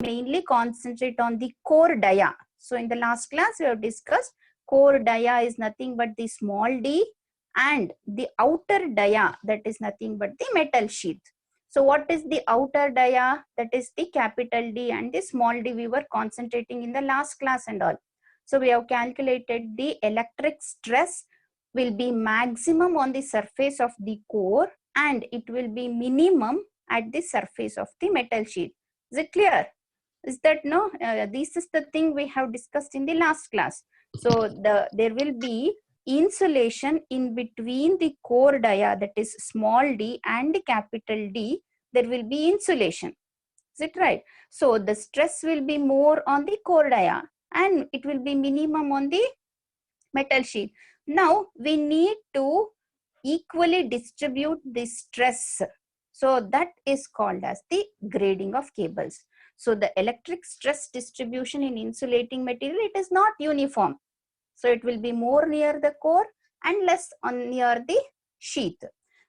mainly concentrate on the core dia. So in the last class we have discussed core dia is nothing but the small d, and the outer dia, that is nothing but the metal sheath. So what is the outer dia? That is the capital D, and the small d we were concentrating in the last class and all. So we have calculated the electric stress will be maximum on the surface of the core, and it will be minimum at the surface of the metal sheet. Is it clear? Is that no? This is the thing we have discussed in the last class. So there will be insulation in between the core dia, that is small d, and capital D. There will be insulation. Is it right? So the stress will be more on the core dia, and it will be minimum on the metal sheet. Now we need to equally distribute the stress. So that is called as the grading of cables. So the electric stress distribution in insulating material, it is not uniform. So it will be more near the core and less near the sheath.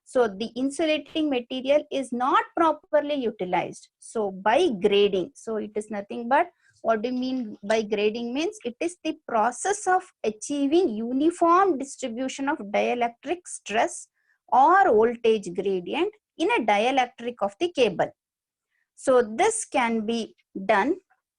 So the insulating material is not properly utilized. So by grading, so it is nothing but, what do you mean by grading? Means it is the process of achieving uniform distribution of dielectric stress or voltage gradient in a dielectric of the cable. So this can be done,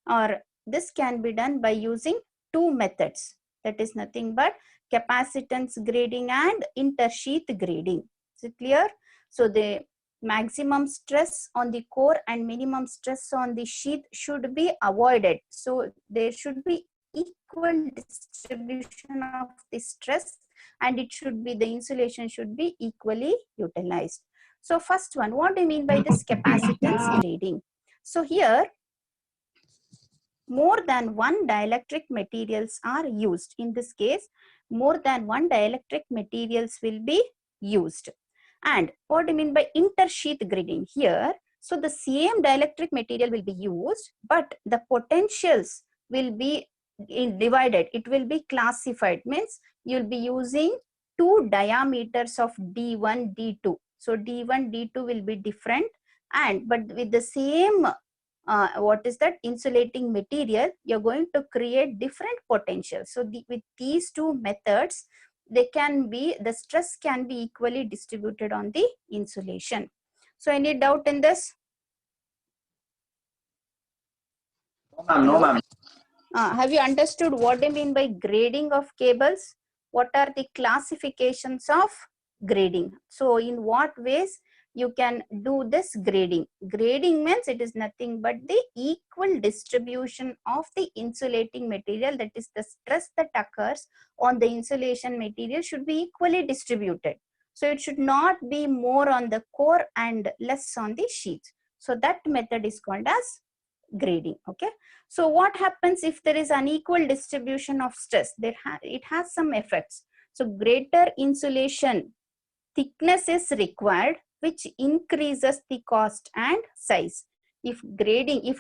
or this can be done by using two methods. That is nothing but capacitance grading and intersheath grading. Is it clear? So the maximum stress on the core and minimum stress on the sheath should be avoided. So there should be equal distribution of the stress, and it should be, the insulation should be equally utilized. So first one, what do you mean by this capacitance grading? So here, more than one dielectric materials are used. In this case, more than one dielectric materials will be used. And what do you mean by intersheath grading? Here, so the same dielectric material will be used, but the potentials will be divided. It will be classified. Means you will be using two diameters of D1, D2. So D1, D2 will be different, and but with the same what is that insulating material, you're going to create different potentials. So with these two methods, they can be, the stress can be equally distributed on the insulation. So any doubt in this? No, ma'am. Have you understood what I mean by grading of cables? What are the classifications of grading? So in what ways you can do this grading? Grading means it is nothing but the equal distribution of the insulating material, that is the stress that occurs on the insulation material should be equally distributed. So it should not be more on the core and less on the sheath. So that method is called as grading. Okay. So what happens if there is unequal distribution of stress? It has some effects. So greater insulation thickness is required, which increases the cost and size. If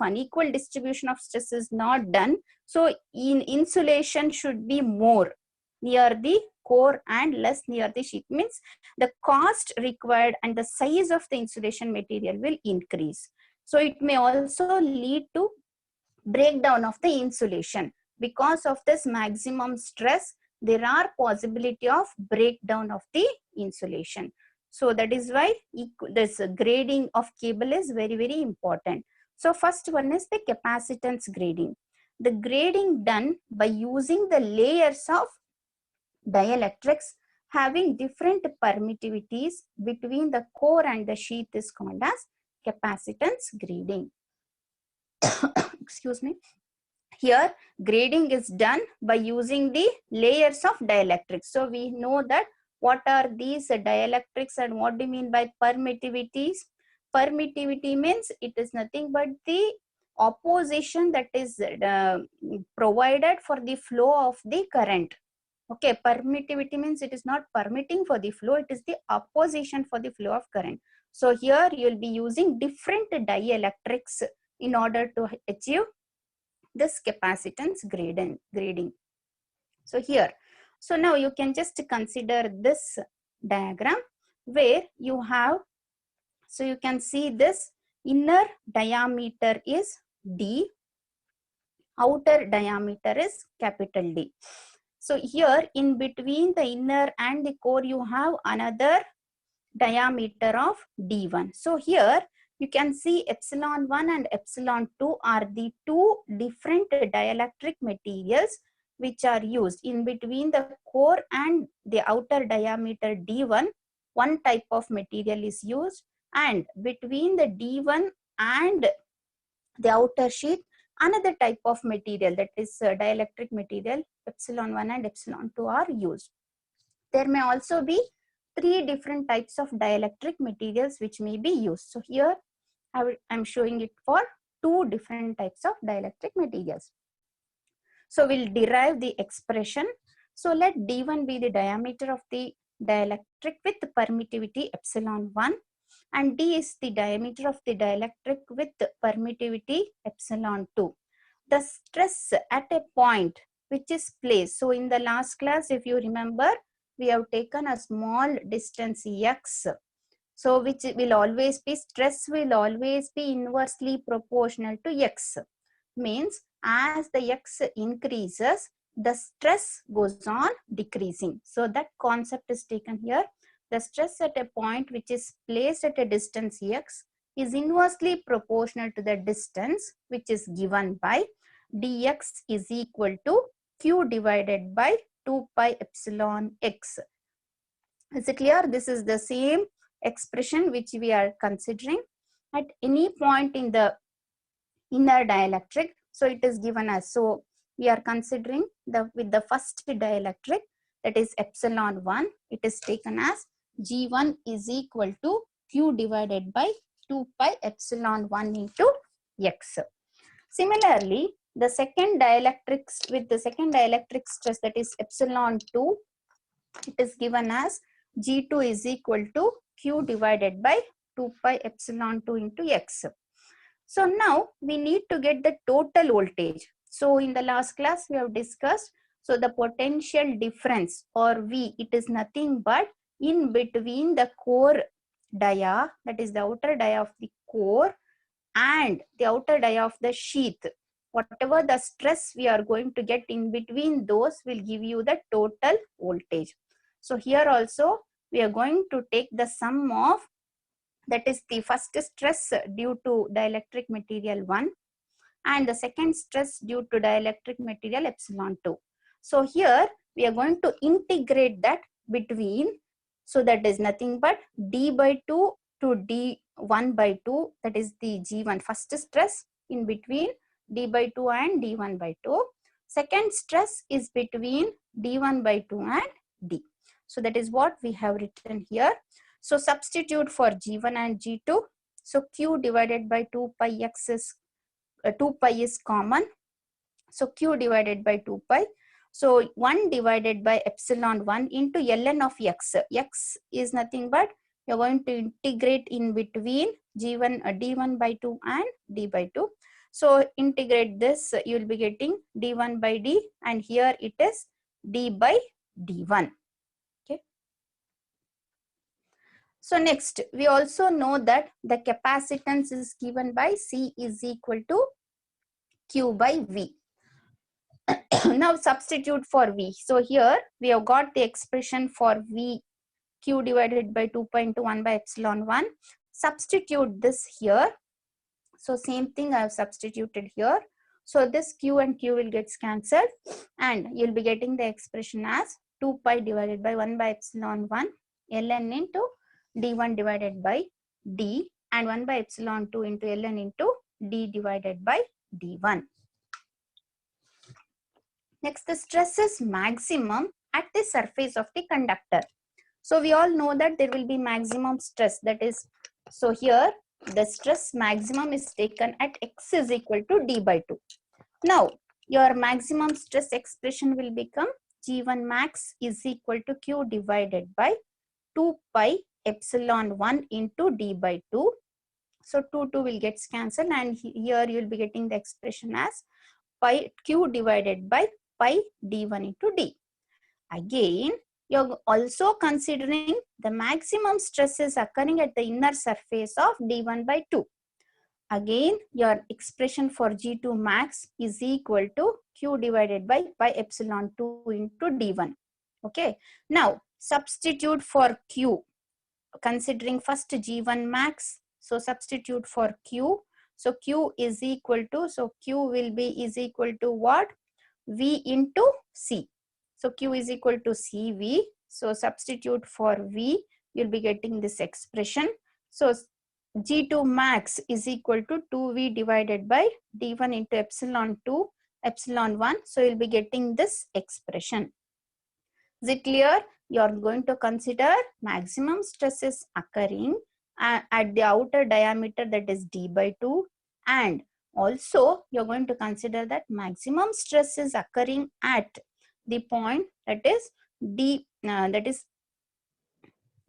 unequal distribution of stress is not done, so insulation should be more near the core and less near the sheath. Means the cost required and the size of the insulation material will increase. So it may also lead to breakdown of the insulation. Because of this maximum stress, there are possibility of breakdown of the insulation. So that is why this grading of cable is very, very important. So first one is the capacitance grading. The grading done by using the layers of dielectrics having different permittivities between the core and the sheath is called as capacitance grading. Excuse me. Here grading is done by using the layers of dielectrics. So we know that what are these dielectrics and what do you mean by permittivities? Permittivity means it is nothing but the opposition that is provided for the flow of the current. Okay, permittivity means it is not permitting for the flow, it is the opposition for the flow of current. So here you will be using different dielectrics in order to achieve this capacitance grading. So here, so now you can just consider this diagram where you have, so you can see this inner diameter is D. Outer diameter is capital D. So here in between the inner and the core, you have another diameter of D1. So here you can see epsilon 1 and epsilon 2 are the two different dielectric materials which are used in between the core and the outer diameter D1. One type of material is used, and between the D1 and the outer sheath, another type of material, that is dielectric material, epsilon 1 and epsilon 2 are used. There may also be three different types of dielectric materials which may be used. So here I'm showing it for two different types of dielectric materials. So we'll derive the expression. So let D1 be the diameter of the dielectric with permittivity epsilon 1, and D is the diameter of the dielectric with permittivity epsilon 2. The stress at a point which is placed. So in the last class, if you remember, we have taken a small distance x. So which will always be, stress will always be inversely proportional to x. Means as the x increases, the stress goes on decreasing. So that concept is taken here. The stress at a point which is placed at a distance x is inversely proportional to the distance which is given by dx is equal to q divided by 2 pi epsilon x. Is it clear? This is the same expression which we are considering at any point in the inner dielectric. So it is given as, so we are considering with the first dielectric, that is epsilon 1, it is taken as G1 is equal to Q divided by 2 pi epsilon 1 into X. Similarly, the second dielectric, with the second dielectric stress, that is epsilon 2, it is given as G2 is equal to Q divided by 2 pi epsilon 2 into X. So now we need to get the total voltage. So in the last class we have discussed, so the potential difference or V, it is nothing but in between the core dia, that is the outer dia of the core, and the outer dia of the sheath. Whatever the stress we are going to get in between those will give you the total voltage. So here also we are going to take the sum of, that is the first stress due to dielectric material 1 and the second stress due to dielectric material epsilon 2. So here we are going to integrate that between, so that is nothing but d by 2 to d1 by 2, that is the G1 first stress in between d by 2 and d1 by 2. Second stress is between d1 by 2 and d. So that is what we have written here. So substitute for G1 and G2. So Q divided by 2 pi x is 2 pi is common. So Q divided by 2 pi. So 1 divided by epsilon 1 into ln of x. X is nothing but you're going to integrate in between G1 d1 by 2 and d by 2. So integrate this, you will be getting d1 by d, and here it is d by d1. So next, we also know that the capacitance is given by C is equal to Q by V. Now substitute for V. So here we have got the expression for V, Q divided by 2 pi into 1 by epsilon 1. Substitute this here. So same thing I have substituted here. So this Q and Q will get cancelled, and you'll be getting the expression as 2 pi divided by 1 by epsilon 1 ln into d1 divided by d and 1 by epsilon 2 into ln into d divided by d1. Next, the stress is maximum at the surface of the conductor. So we all know that there will be maximum stress, that is, so here the stress maximum is taken at x is equal to d by 2. Now your maximum stress expression will become G1 max is equal to Q divided by 2 pi epsilon 1 into d by 2. So 2 will get cancelled, and here you will be getting the expression as pi Q divided by pi d1 into d. Again, you are also considering the maximum stresses occurring at the inner surface of d1 by 2. again your expression for G2 max is equal to Q divided by pi epsilon 2 into D1. Okay. Now substitute for Q, considering first G1 max. So substitute for Q. So Q is equal to, so Q will be is equal to what? V into C. So Q is equal to CV. So substitute for V, you'll be getting this expression. So G2 max is equal to 2V divided by D1 into epsilon 2, epsilon 1. So you'll be getting this expression. Is it clear? You are going to consider maximum stresses occurring at the outer diameter, that is D by 2, and also you're going to consider that maximum stress is occurring at the point that is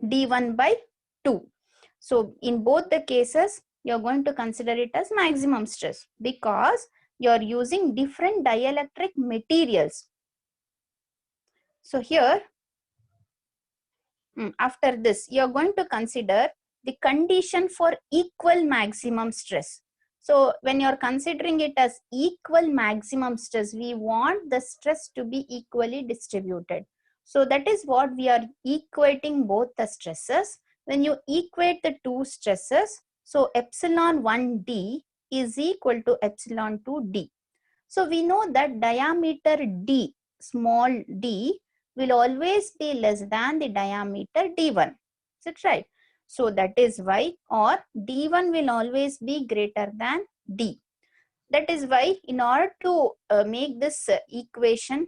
D1 by 2. So in both the cases, you're going to consider it as maximum stress because you're using different dielectric materials. So here, after this, you're going to consider the condition for equal maximum stress. So when you're considering it as equal maximum stress, we want the stress to be equally distributed. So that is what we are equating both the stresses. When you equate the two stresses, so epsilon 1D is equal to epsilon 2D. So we know that diameter D, small d, will always be less than the diameter D1. Is it right? So that is why, or D1 will always be greater than D. That is why, in order to make this equation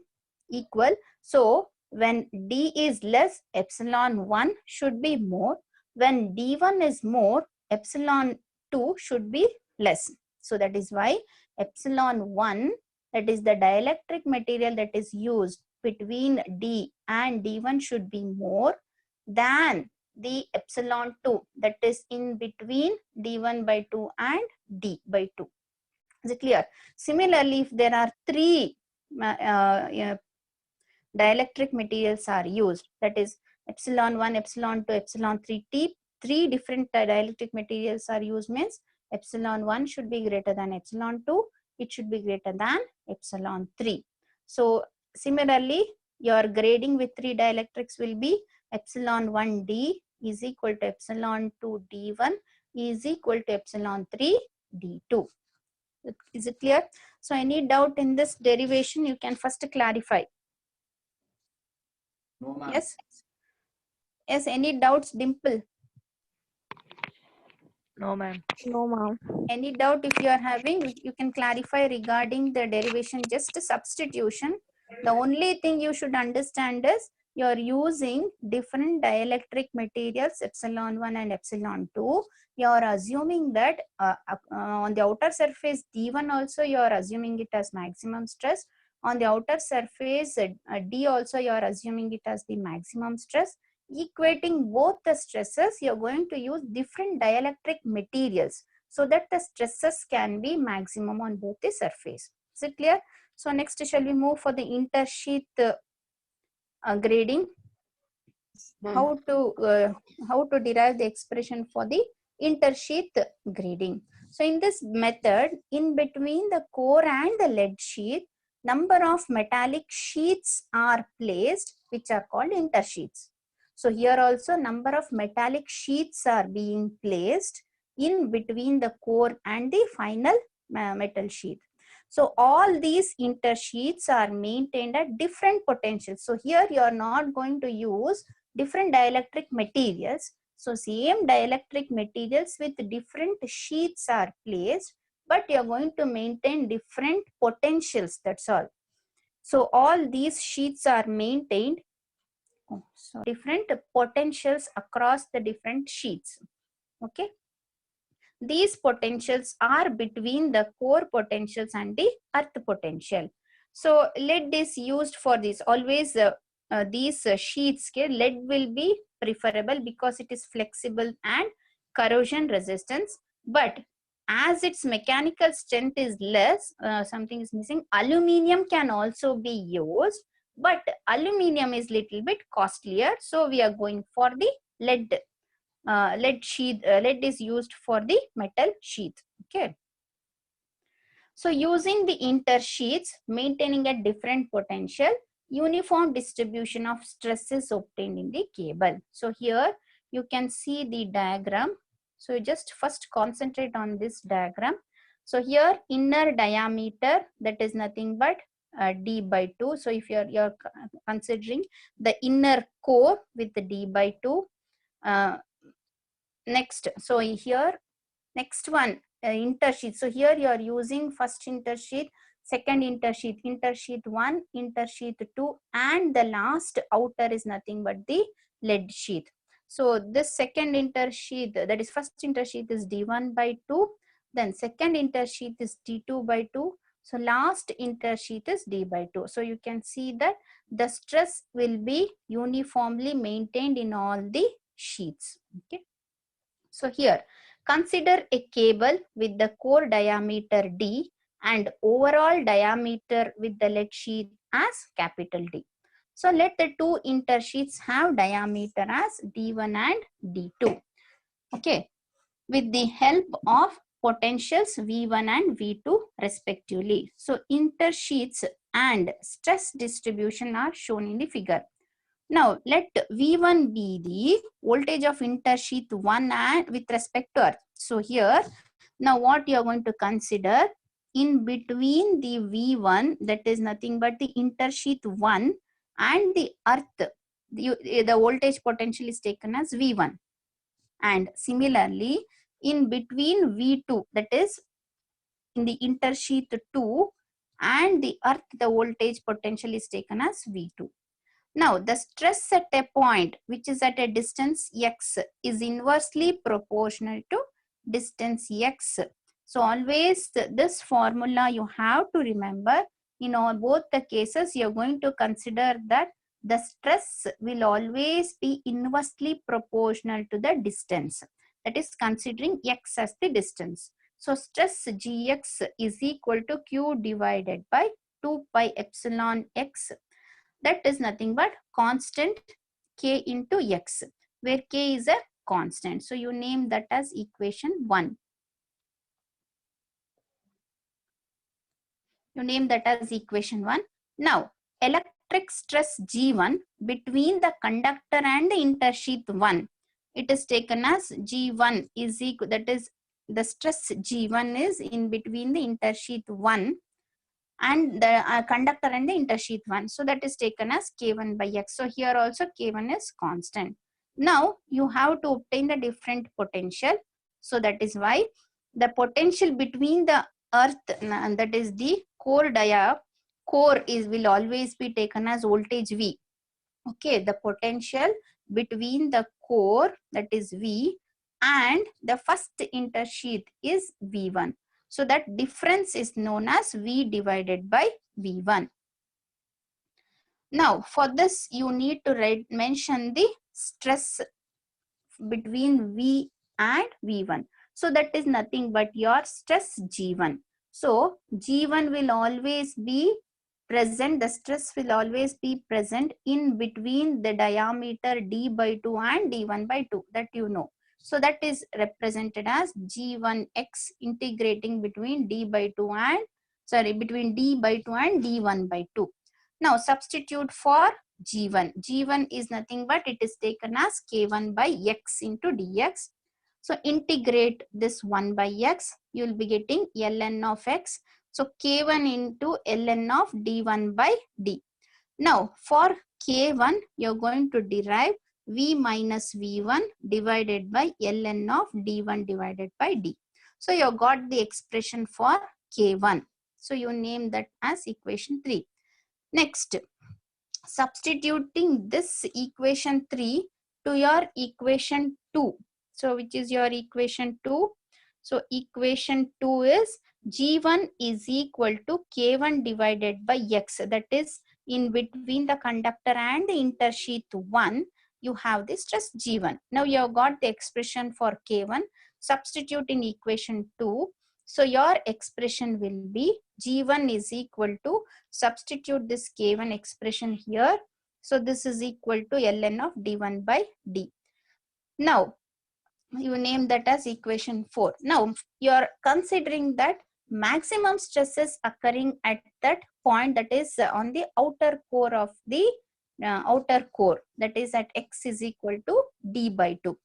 equal, so when D is less, epsilon 1 should be more. When D1 is more, epsilon 2 should be less. So that is why epsilon 1, that is the dielectric material that is used between D and D1, should be more than the epsilon 2 that is in between D1 by 2 and D by 2. Is it clear? Similarly, if there are three dielectric materials are used, that is epsilon 1, epsilon 2, epsilon 3, three different dielectric materials are used, means epsilon 1 should be greater than epsilon 2, it should be greater than epsilon 3. So similarly, your grading with three dielectrics will be epsilon 1D is equal to epsilon 2 D1 is equal to epsilon 3 D2. Is it clear? So any doubt in this derivation, you can first clarify. No, ma'am. Yes? Yes, any doubts, Dimple? No, ma'am. No, ma'am. Any doubt if you are having, you can clarify regarding the derivation, just a substitution. The only thing you should understand is you are using different dielectric materials, epsilon 1 and epsilon 2. You are assuming that on the outer surface D1 also you are assuming it as maximum stress. On the outer surface D also you are assuming it as the maximum stress. Equating both the stresses, you are going to use different dielectric materials so that the stresses can be maximum on both the surface. Is it clear? So next, shall we move for the intersheath grading? How to derive the expression for the intersheath grading? So in this method, in between the core and the lead sheath, number of metallic sheets are placed, which are called intersheaths. So here also number of metallic sheets are being placed in between the core and the final metal sheath. So all these intersheaths are maintained at different potentials. So here you are not going to use different dielectric materials. So same dielectric materials with different sheets are placed, but you are going to maintain different potentials, that's all. So all these sheets are maintained, so different potentials across the different sheets. Okay. These potentials are between the core potentials and the earth potential. So lead is used for this. Always these sheets, lead will be preferable because it is flexible and corrosion resistance. But as its mechanical strength is less, something is missing, aluminium can also be used. But aluminium is little bit costlier. So we are going for the lead. Lead is used for the metal sheath. Okay. So using the intersheets, maintaining a different potential, uniform distribution of stress is obtained in the cable. So here you can see the diagram. So just first concentrate on this diagram. So here inner diameter, that is nothing but d by 2. So if you're considering the inner core with the d by 2. Next, so here next one, intersheet. So here you are using first intersheet, second intersheet, intersheet 1, intersheet 2, and the last outer is nothing but the lead sheath. So this second intersheet, that is first intersheet is D1 by 2, then second intersheet is D2 by 2. So last intersheet is D by 2. So you can see that the stress will be uniformly maintained in all the sheets. Okay. So here, consider a cable with the core diameter D and overall diameter with the lead sheath as capital D. So let the two intersheets have diameter as D1 and D2. Okay, with the help of potentials V1 and V2 respectively. So intersheets and stress distribution are shown in the figure. Now let V1 be the voltage of intersheath 1 and with respect to earth. So here, now what you are going to consider, in between the V1, that is nothing but the intersheath 1 and the earth, the voltage potential is taken as V1. And similarly, in between V2, that is in the intersheath 2 and the earth, the voltage potential is taken as V2. Now, the stress at a point which is at a distance x is inversely proportional to distance x. So, always this formula you have to remember. In all both the cases, you are going to consider that the stress will always be inversely proportional to the distance. That is considering x as the distance. So, stress Gx is equal to Q divided by 2 pi epsilon x. That is nothing but constant K into X, where K is a constant. So you name that as equation 1. You name that as equation 1. Now, electric stress G1 between the conductor and the intersheath 1. It is taken as G1 is equal, that is the stress G1 is in between the intersheath 1 and the conductor and the intersheath 1. So that is taken as K1 by X. So here also K1 is constant. Now you have to obtain the different potential. So that is why the potential between the earth, and that is the core will always be taken as voltage V. Okay, the potential between the core, that is V, and the first intersheath is V1. So that difference is known as V divided by V1. Now for this you need to mention the stress between V and V1. So that is nothing but your stress G1. So G1 will always be present, the stress will always be present in between the diameter D by 2 and D1 by 2, that you know. So that is represented as G1x integrating between D by 2 and, between D by 2 and D1 by 2. Now substitute for G1. G1 is nothing but it is taken as K1 by X into dx. So integrate this 1 by X, you will be getting ln of X. So K1 into ln of D1 by D. Now for K1, you are going to derive V minus V1 divided by ln of D1 divided by D. So you have got the expression for K1. So you name that as equation 3. Next, substituting this equation 3 to your equation 2. So which is your equation 2? So equation 2 is G1 is equal to K1 divided by X. That is in between the conductor and the intersheath 1, you have the stress G1. Now you have got the expression for K1. Substitute in equation 2. So your expression will be G1 is equal to, substitute this K1 expression here. So this is equal to ln of D1 by D. Now You name that as equation 4. Now you're considering that maximum stress is occurring at that point, that is on the outer core of the outer core, that is at x is equal to d by 2.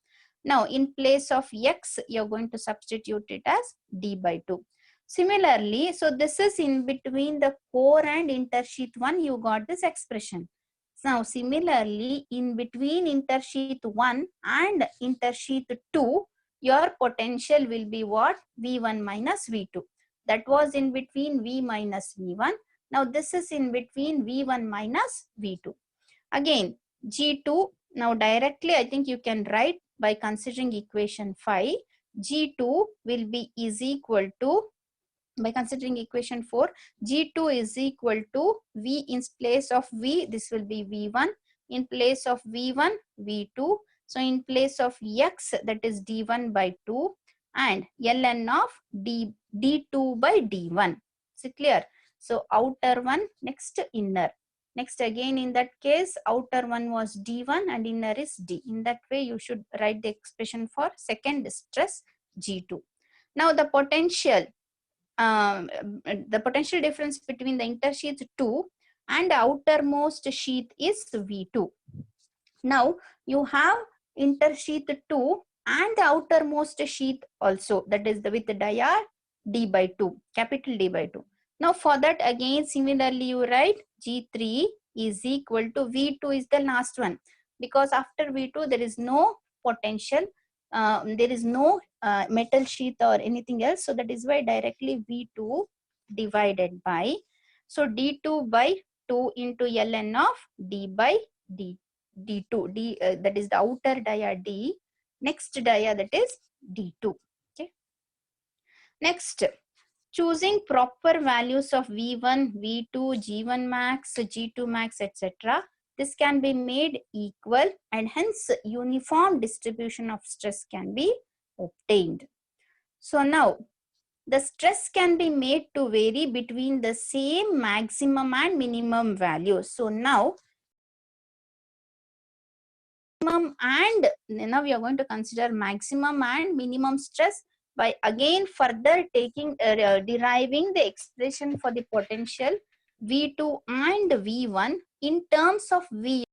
Now in place of x, you're going to substitute it as d by 2. Similarly, so this is in between the core and intersheath 1, you got this expression. Now similarly, in between intersheath 1 and intersheath 2, your potential will be what? V1 minus V2. That was in between V minus V1. Now this is in between V1 minus V2. Again, G2, now directly I think you can write by considering equation 5. G2 will be is equal to, by considering equation 4, G2 is equal to V in place of V, this will be V1, in place of V1, V2. So in place of X, that is D1 by 2, and ln of D2 by D1. Is it clear? So outer one, next inner. Next again in that case, outer one was D1 and inner is D. In that way, you should write the expression for second stress G2. Now the potential difference between the intersheath 2 and the outermost sheath is V2. Now you have intersheath 2 and the outermost sheath also, that is with the dia d by 2, capital D by 2. Now for that again similarly you write G3 is equal to V2 is the last one, because after V2 there is no potential, there is no metal sheath or anything else, so that is why directly V2 divided by, so D2 by 2 into ln of D by D2, that is the outer dia D, next dia that is D2. Okay. Next, choosing proper values of V1, V2, G1 max, G2 max, etc. This can be made equal and hence uniform distribution of stress can be obtained. So now the stress can be made to vary between the same maximum and minimum values. So now now we are going to consider maximum and minimum stress by again further taking deriving the expression for the potential V2 and V1 in terms of V